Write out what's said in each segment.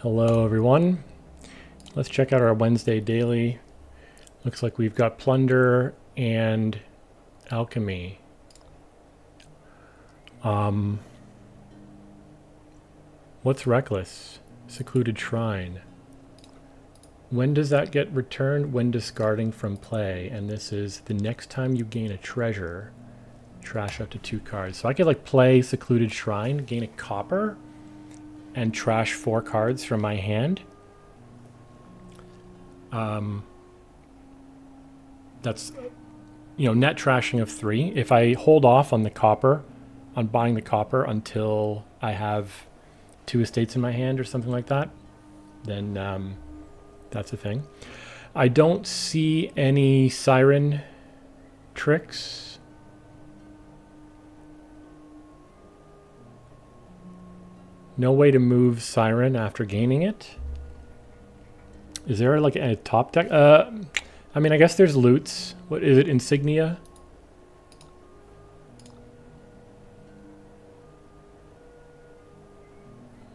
Hello everyone. Let's check out our Wednesday daily. Looks like we've got plunder and alchemy. What's reckless? Secluded shrine. When does that get returned? When discarding from play. And this is the next time you gain a treasure, trash up to 2 cards. So I could like play secluded shrine, gain a copper, and trash 4 cards from my hand. That's, net trashing of 3. If I hold off on the copper, on buying the copper until I have 2 estates in my hand or something like that, then that's a thing. I don't see any siren tricks. No way to move siren after gaining it. Is there like a top deck? I mean, I guess there's loots. What is it? Insignia?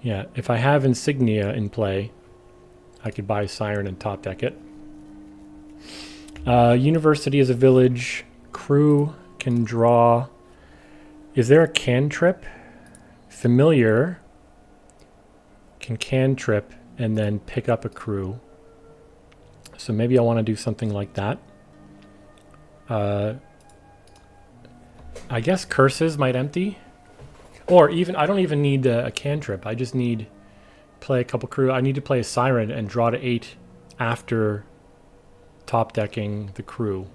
Yeah, if I have insignia in play, I could buy siren and top deck it. University is a village. Crew can draw. Is there a cantrip? Familiar can cantrip and then pick up a crew. So maybe I want to do something like that. I guess curses might empty. Or even, I don't even need a cantrip. I just need play a couple crew. I need to play a siren and draw to 8 after top decking the crew.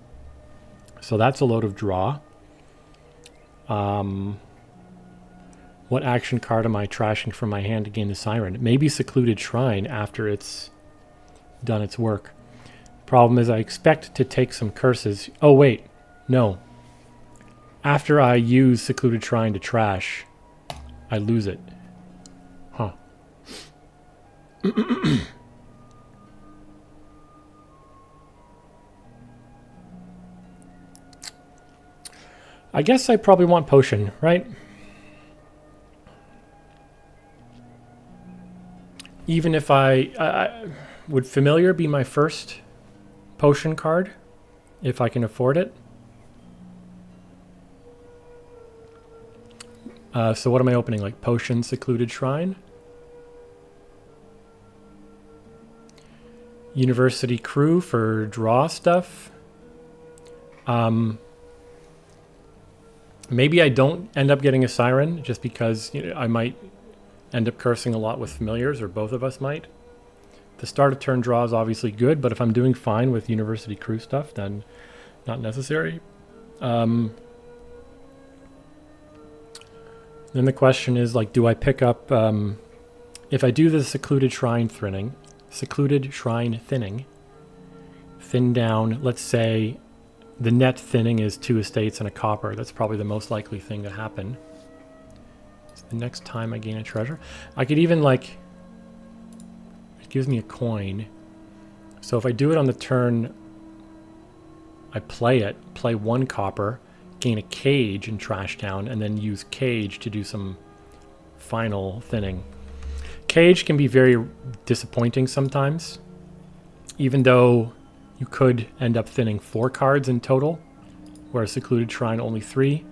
So that's a load of draw. What action card am I trashing from my hand to gain the siren? Maybe secluded shrine after it's done its work. Problem is I expect to take some curses. Oh wait, no. After I use secluded shrine to trash, I lose it. Huh. I guess I probably want potion, right? Even if I would familiar be my first potion card if I can afford it. So what am I opening? Like potion, secluded shrine, university crew for draw stuff. Maybe I don't end up getting a siren just because I might end up cursing a lot with familiars, or both of us might. The start of turn draw is obviously good, but if I'm doing fine with university crew stuff, then not necessary. Then the question is, like, do I pick up, if I do the secluded shrine thinning, thin down, let's say the net thinning is 2 estates and a copper. That's probably the most likely thing to happen. The next time I gain a treasure, I could even it gives me a coin. So if I do it on the turn, I play 1 copper, gain a cage and trash down, and then use cage to do some final thinning. Cage can be very disappointing sometimes, even though you could end up thinning 4 cards in total, whereas secluded shrine only 3.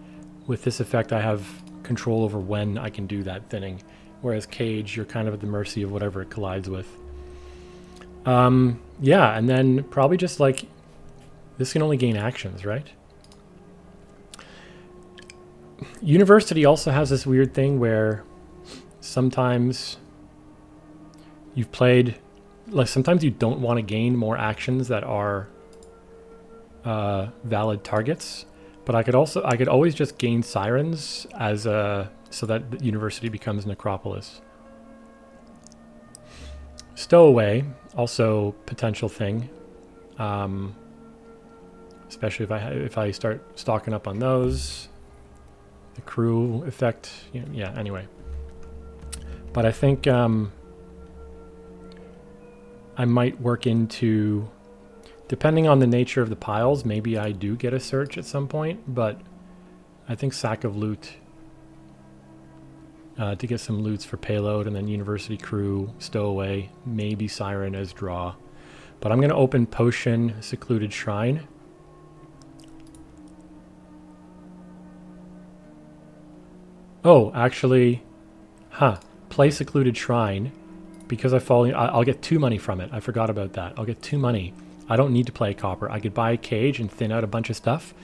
With this effect, I have control over when I can do that thinning, whereas cage, you're kind of at the mercy of whatever it collides with. Yeah, and then probably just like this can only gain actions, right? University also has this weird thing where sometimes you've played, like sometimes you don't want to gain more actions that are valid targets. But I could always just gain sirens as so that the university becomes Necropolis. Stowaway, also potential thing. Especially if I start stocking up on those. The crew effect, yeah, anyway. But I think I might work into, depending on the nature of the piles, maybe I do get a search at some point, but I think Sack of Loot to get some loots for payload, and then University Crew, Stowaway, maybe Siren as draw. But I'm going to open Potion, Secluded Shrine. Oh, actually, play Secluded Shrine. Because I'll get 2 money from it. I forgot about that. I'll get 2 money. I don't need to play copper. I could buy a cage and thin out a bunch of stuff,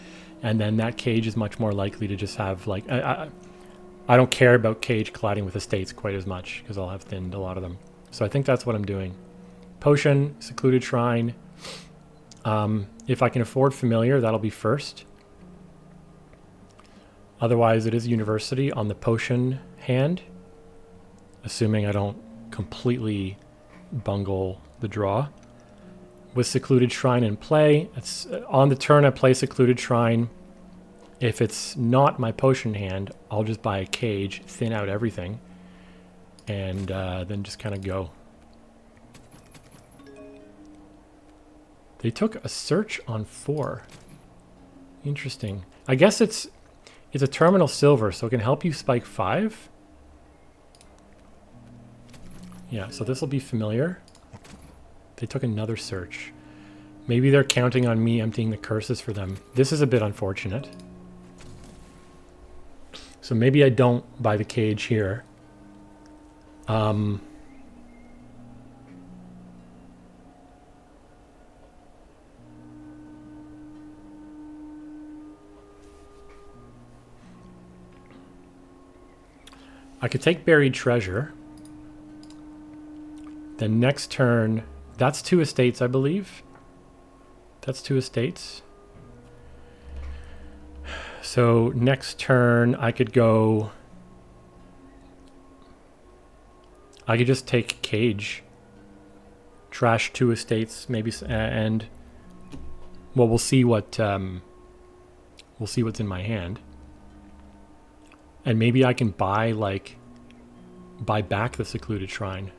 and then that cage is much more likely to just have like I don't care about cage colliding with estates quite as much because I'll have thinned a lot of them. So I think that's what I'm doing. Potion, Secluded Shrine. If I can afford Familiar, that'll be first. Otherwise, it is University on the Potion hand, assuming I don't completely bungle the draw. With Secluded Shrine in play, it's on the turn I play Secluded Shrine. If it's not my potion hand, I'll just buy a cage, thin out everything, and then just kind of go. They took a search on 4. Interesting. I guess it's a terminal silver, so it can help you spike 5. Yeah, so this will be Familiar. They took another search. Maybe they're counting on me emptying the curses for them. This is a bit unfortunate. So maybe I don't buy the cage here. I could take Buried Treasure. Then next turn, that's 2 estates, I believe. That's 2 estates. So next turn, I could go... I could just take Cage. Trash 2 estates, maybe, and... Well, we'll see what... we'll see what's in my hand. And maybe I can buy, like... buy back the Secluded Shrine.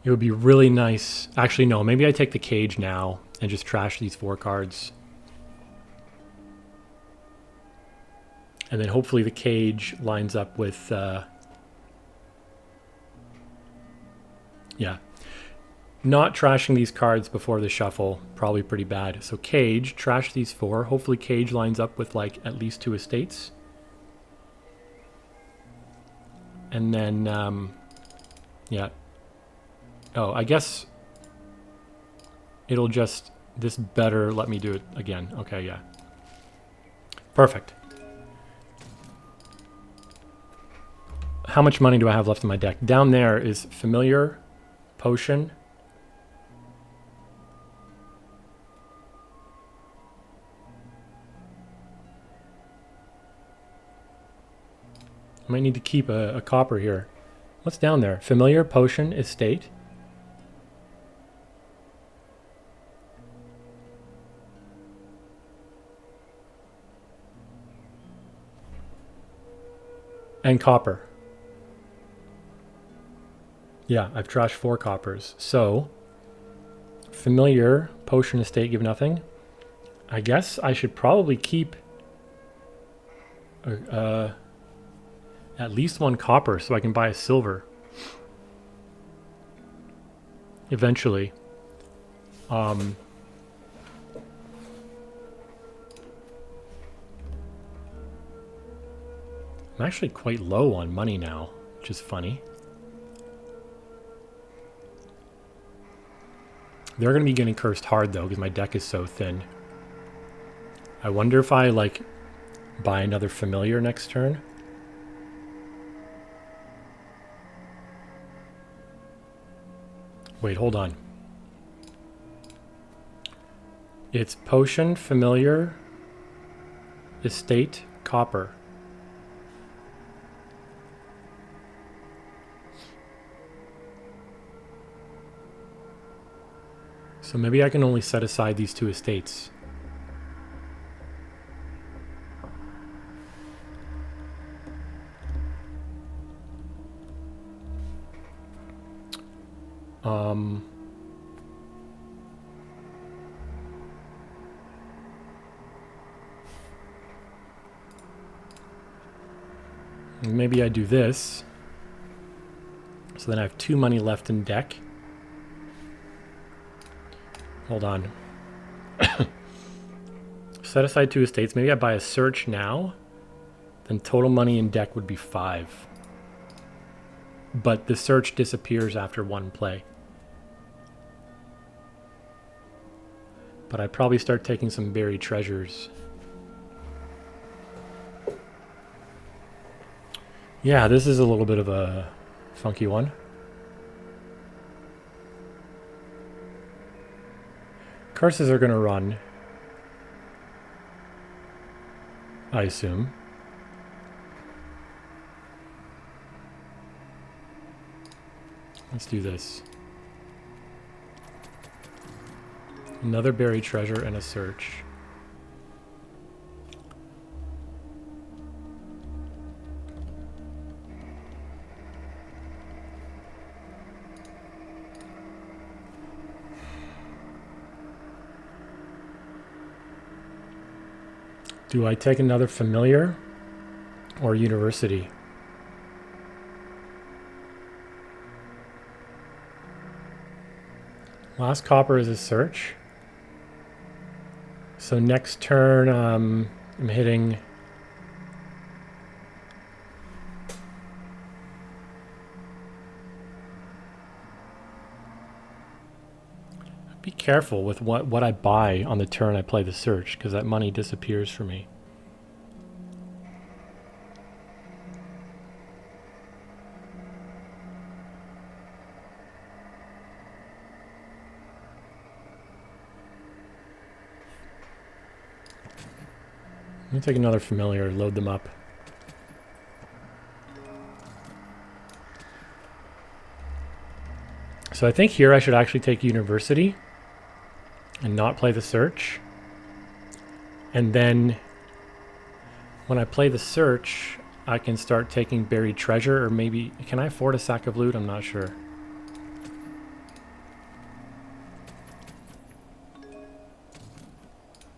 It would be really nice. Actually, no. Maybe I take the cage now and just trash these 4 cards. And then hopefully the cage lines up with... yeah. Not trashing these cards before the shuffle. Probably pretty bad. So cage, trash these 4. Hopefully cage lines up with like at least 2 estates. And then... yeah. Oh, I guess it'll just, this better let me do it again. Okay, yeah. Perfect. How much money do I have left in my deck? Down there is Familiar, Potion. I might need to keep a copper here. What's down there? Familiar, Potion, Estate. And copper. Yeah, I've trashed 4 coppers. So, Familiar, Potion, Estate, give nothing. I guess I should probably keep at least 1 copper so I can buy a silver. Eventually. I'm actually quite low on money now, which is funny. They're going to be getting cursed hard, though, because my deck is so thin. I wonder if I, like, buy another Familiar next turn. Wait, hold on. It's Potion, Familiar, Estate, Copper. So maybe I can only set aside these 2 estates. Maybe I do this. So then I have 2 money left in deck. Hold on. Set aside 2 estates. Maybe I buy a search now. Then total money in deck would be 5. But the search disappears after 1 play. But I'd probably start taking some buried treasures. Yeah, this is a little bit of a funky one. Curses are going to run, I assume. Let's do this. Another buried treasure and a search. Do I take another familiar or university? Last copper is a search. So next turn, I'm hitting... Be careful with what I buy on the turn I play the search, because that money disappears for me. Let me take another familiar, load them up. So I think here I should actually take university and not play the search. And then when I play the search, I can start taking buried treasure, or maybe, can I afford a sack of loot? I'm not sure.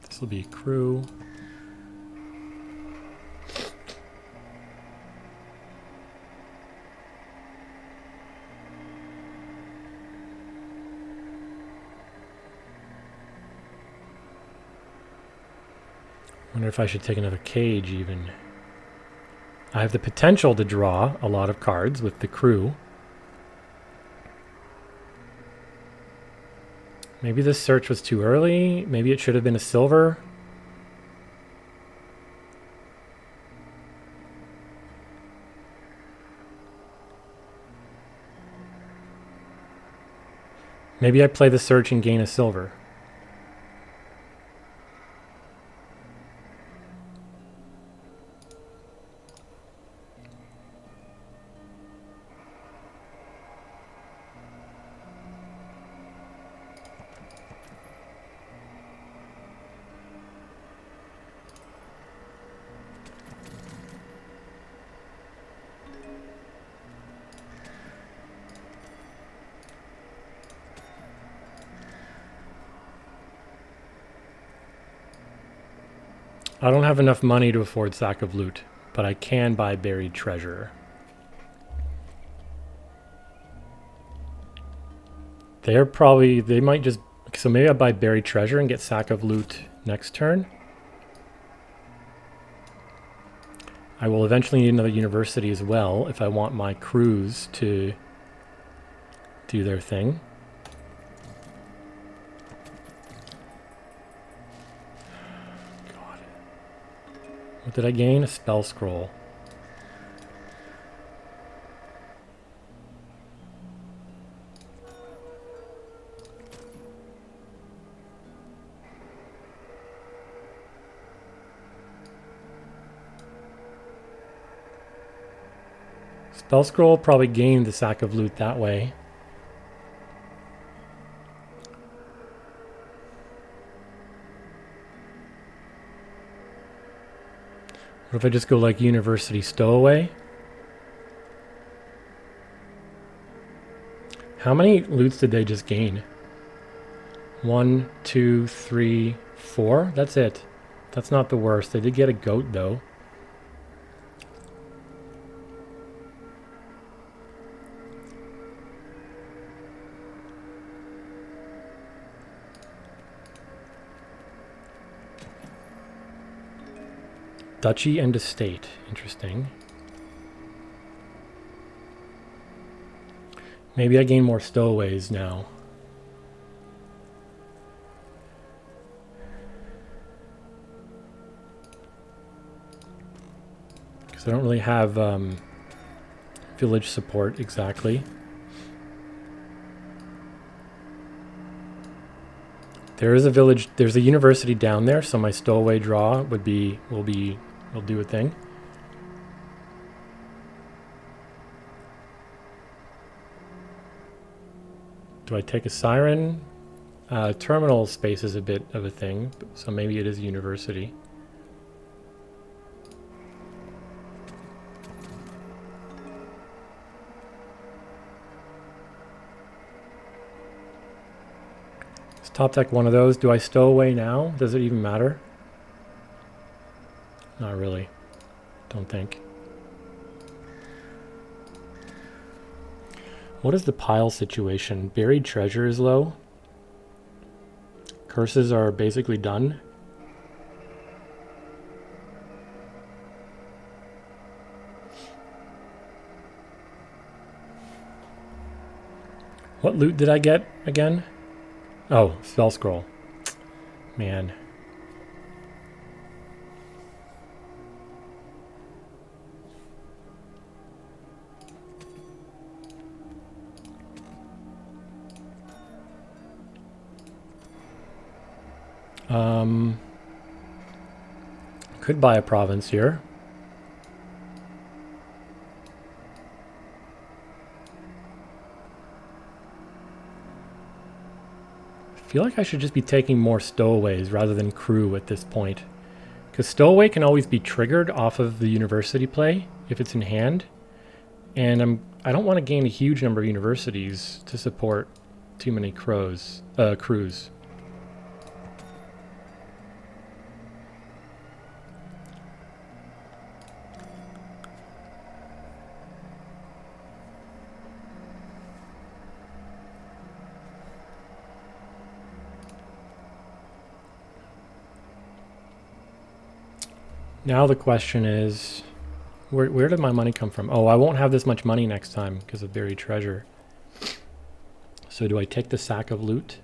This will be crew. Wonder if I should take another cage even. I have the potential to draw a lot of cards with the crew. Maybe this search was too early. Maybe it should have been a silver. Maybe I play the search and gain a silver. I don't have enough money to afford sack of loot, but I can buy buried treasure. They might just, so maybe I buy buried treasure and get sack of loot next turn. I will eventually need another university as well if I want my crews to do their thing. What did I gain? A spell scroll. Spell scroll probably gained the sack of loot that way. What if I just go like university stowaway? How many loots did they just gain? 1, 2, 3, 4? That's it. That's not the worst. They did get a goat though. Duchy and estate. Interesting. Maybe I gain more stowaways now. Because I don't really have village support exactly. There is a village, there's a university down there, so my stowaway draw will do a thing. Do I take a siren? Terminal space is a bit of a thing, so maybe it is a university. Is top deck one of those? Do I stow away now? Does it even matter? Not really. Don't think. What is the pile situation? Buried treasure is low. Curses are basically done. What loot did I get again? Oh, spell scroll. Man. Could buy a province here. I feel like I should just be taking more stowaways rather than crew at this point. Because stowaway can always be triggered off of the university play if it's in hand. And I don't want to gain a huge number of universities to support too many crews. Now the question is, where did my money come from? Oh, I won't have this much money next time because of buried treasure. So do I take the sack of loot?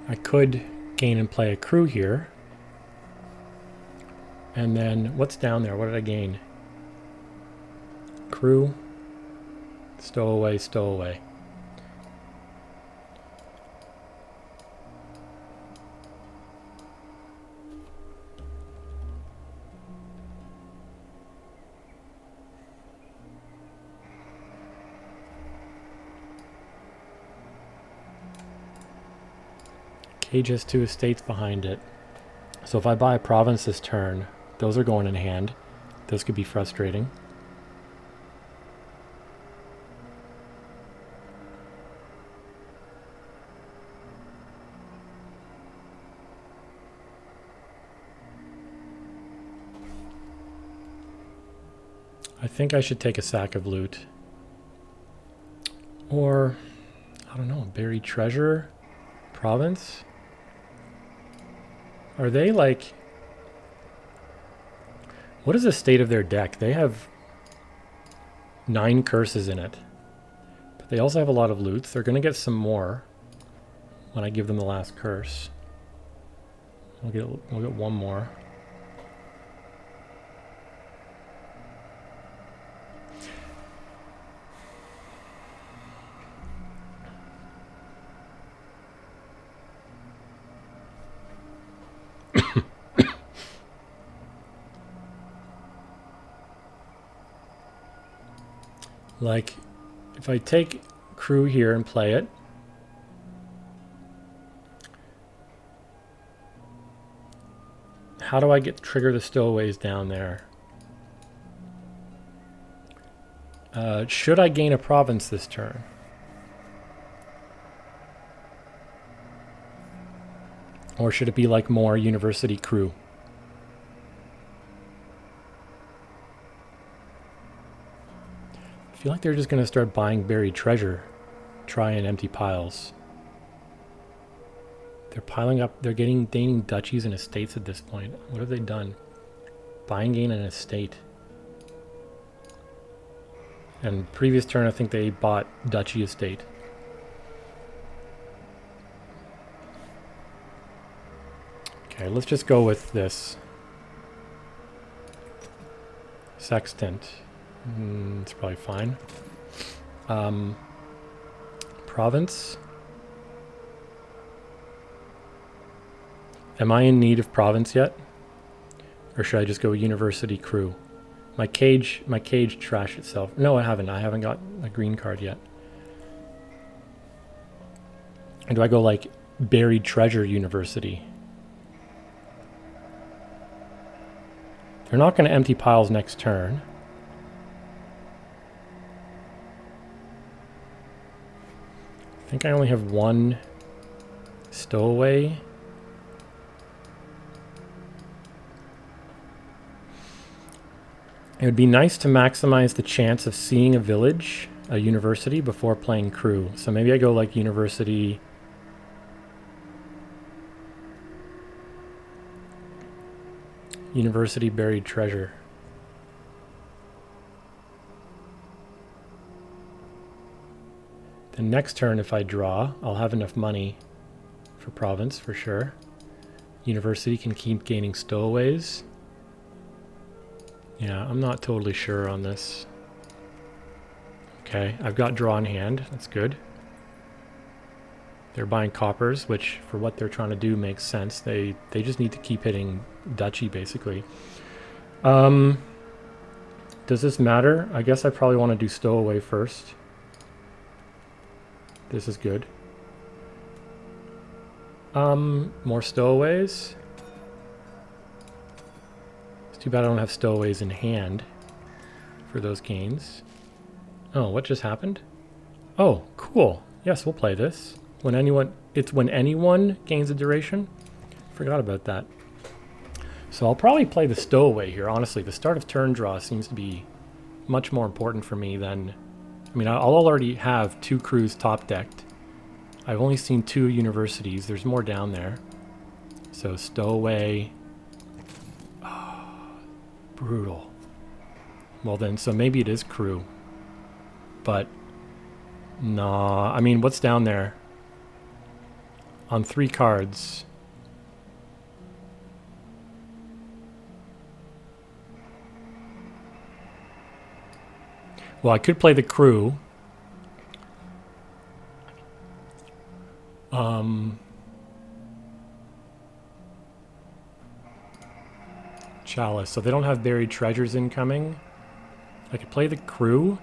I could gain and play a crew here. And then what's down there? What did I gain? Crew. Stowaway, stowaway. Cage has 2 estates behind it. So if I buy a province this turn, those are going in hand. Those could be frustrating. I think I should take a sack of loot. Or, I don't know, buried treasure? Province? Are they like... What is the state of their deck? They have 9 curses in it. But they also have a lot of loots. They're going to get some more when I give them the last curse. We'll get one more. Like, if I take crew here and play it, how do I trigger the stowaways down there? Should I gain a province this turn? Or should it be like more university crew? I feel like they're just going to start buying buried treasure try and empty piles. They're piling up. They're gaining duchies and estates at this point. What have they done? Buying gain an estate. And previous turn, I think they bought duchy estate. Okay, let's just go with this. Sextant. It's probably fine. Province. Am I in need of province yet? Or should I just go university crew? My cage trashed itself. No, I haven't. I haven't got a green card yet. And do I go like buried treasure university? They're not going to empty piles next turn. I think I only have one stowaway. It would be nice to maximize the chance of seeing a village, a university, before playing crew. So maybe I go like university. University buried treasure. The next turn, if I draw, I'll have enough money for province for sure. University can keep gaining stowaways. Yeah, I'm not totally sure on this. Okay, I've got draw in hand. That's good. They're buying coppers, which for what they're trying to do makes sense. They just need to keep hitting duchy, basically. Does this matter? I guess I probably want to do stowaway first. This is good. More stowaways. Too bad I don't have stowaways in hand for those gains. Oh, what just happened? Oh, cool. Yes, we'll play this. When anyone gains a duration. Forgot about that. So I'll probably play the stowaway here, honestly. The start of turn draw seems to be much more important for me than... I mean, I'll already have 2 crews top decked. I've only seen 2 universities. There's more down there. So stowaway... Brutal. Well then, so maybe it is crew. But, nah. I mean, what's down there? On 3 cards. Well, I could play the crew. Chalice. So they don't have buried treasures incoming. I could play the crew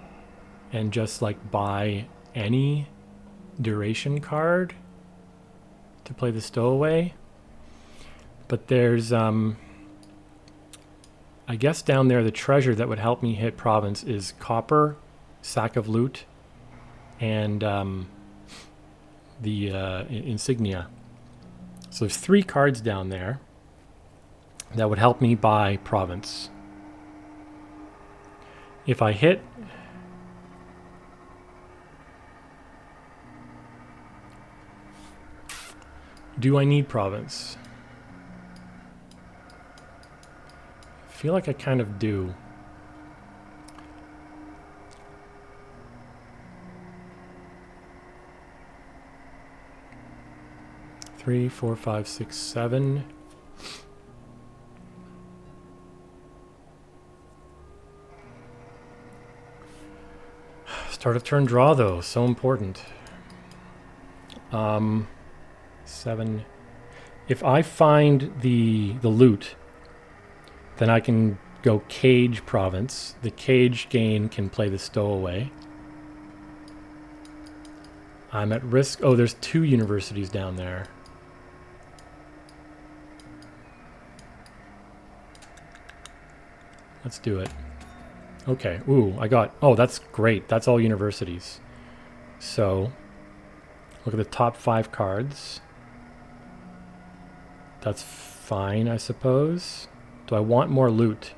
and just like buy any duration card to play the stowaway. But there's I guess down there the treasure that would help me hit province is copper, sack of loot, and the insignia. So there's 3 cards down there that would help me buy province. If I hit... Do I need province? I feel like I kind of do. Three, 4, 5, 6, 7. Start of turn draw, though, so important. 7. If I find the loot, then I can go cage province. The cage gain can play the stowaway. I'm at risk. Oh, there's 2 universities down there. Let's do it. Okay. Ooh, I got... Oh, that's great. That's all universities. So, look at the top 5 cards. That's fine, I suppose. Do I want more loot?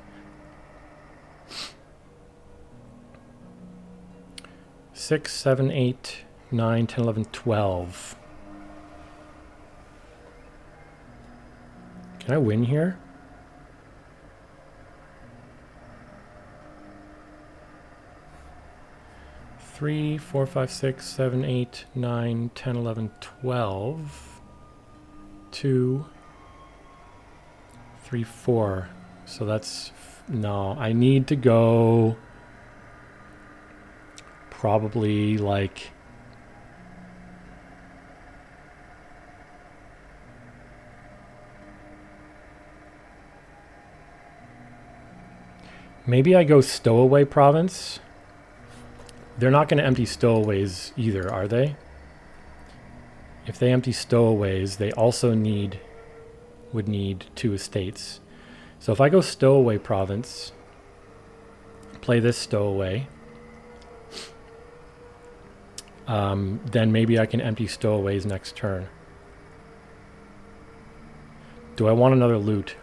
6, 7, 8, 9, 10, 11, 12. Can I win here? Three, 4, 5, 6, 7, 8, 9, 10, 11, 12. 2, 3, 4. So that's no. I need to go probably like maybe I go Stowaway Province. They're not going to empty stowaways either, are they? If they empty stowaways, they also would need 2 estates. So if I go Stowaway Province, play this Stowaway, then maybe I can empty stowaways next turn. Do I want another loot?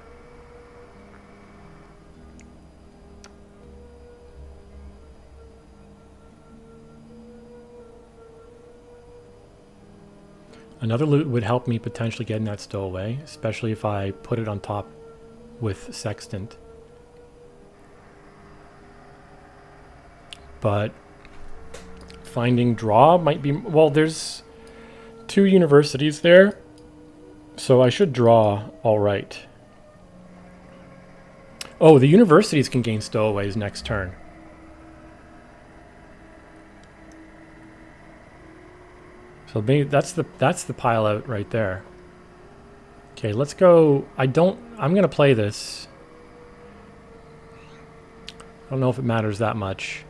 Another loot would help me potentially get in that stowaway, especially if I put it on top with Sextant. But finding draw might be... Well, there's 2 universities there, so I should draw all right. Oh, the universities can gain stowaways next turn. So maybe that's the pile out right there. Okay, let's go. I'm going to play this. I don't know if it matters that much,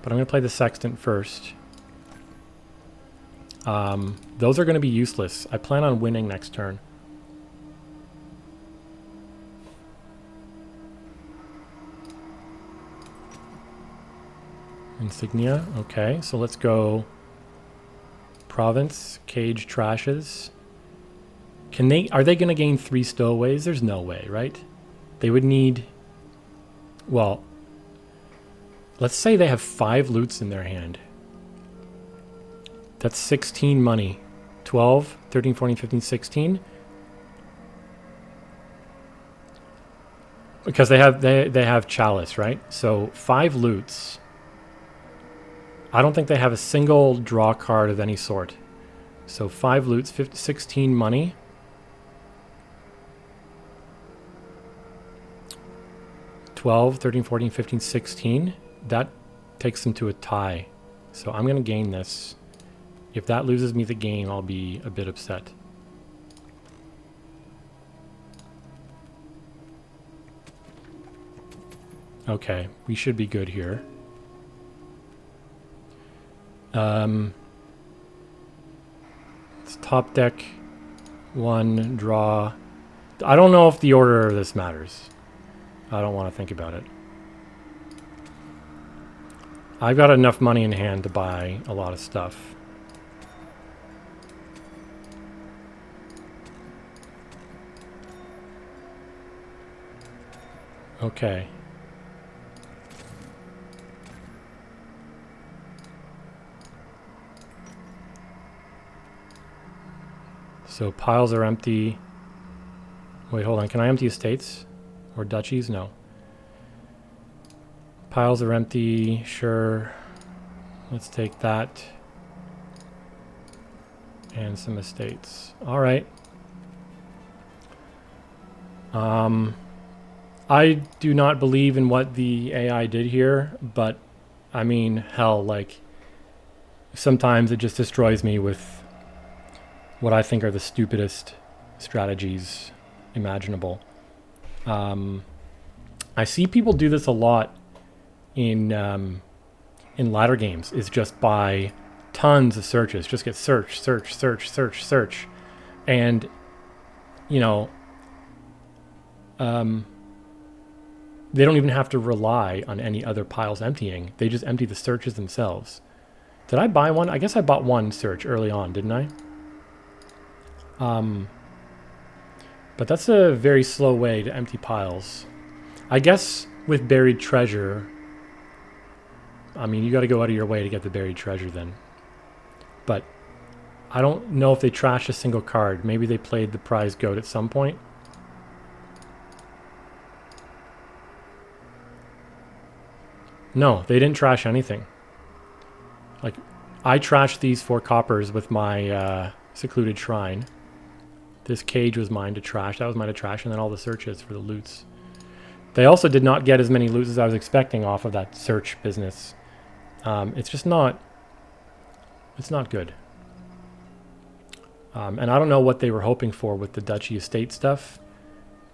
but I'm going to play the Sextant first. Those are going to be useless. I plan on winning next turn. Insignia. Okay, so let's go Province, Cage Trashes. Are they going to gain 3 stowaways? There's no way, right? They would need, well, let's say they have 5 loots in their hand. That's 16 money. 12, 13, 14, 15, 16. Because they have Chalice, right? So 5 loots. I don't think they have a single draw card of any sort. So 5 loots, 16 money. $12, $13, $14, $15, $16. That takes them to a tie. So I'm going to gain this. If that loses me the game, I'll be a bit upset. Okay, we should be good here. It's top deck, 1, draw. I don't know if the order of this matters. I don't want to think about it. I've got enough money in hand to buy a lot of stuff. Okay. So piles are empty. Wait, hold on. Can I empty estates? Or duchies? No. Piles are empty. Sure. Let's take that. And some estates. All right. I do not believe in what the AI did here, but I mean, hell, like, sometimes it just destroys me with what I think are the stupidest strategies imaginable. I see people do this a lot in ladder games, is just buy tons of searches, just get search, search, search, search, search. And, you know, they don't even have to rely on any other piles emptying. They just empty the searches themselves. Did I buy one? I guess I bought one search early on, didn't I? But that's a very slow way to empty piles. I guess with buried treasure, I mean, you got to go out of your way to get the buried treasure then. I don't know if they trashed a single card. Maybe they played the prize goat at some point. No, they didn't trash anything. Like, I trashed these 4 coppers with my secluded shrine. This cage was mine to trash. That was mine to trash, and then all the searches for the loots. They also did not get as many loots as I was expecting off of that search business. It's just not... It's not good. And I don't know what they were hoping for with the Duchy Estate stuff.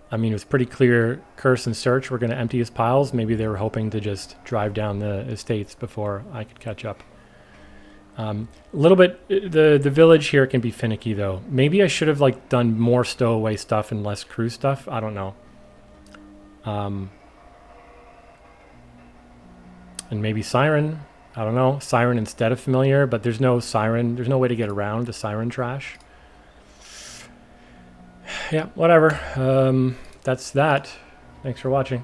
I mean, it was pretty clear Curse and Search were going to empty his piles. Maybe they were hoping to just drive down the estates before I could catch up. A little bit, the village here can be finicky though. Maybe I should have like done more stowaway stuff and less crew stuff. I don't know. And maybe Siren. I don't know. Siren instead of Familiar, but there's no Siren. There's no way to get around the Siren trash. Yeah, whatever. That's that. Thanks for watching.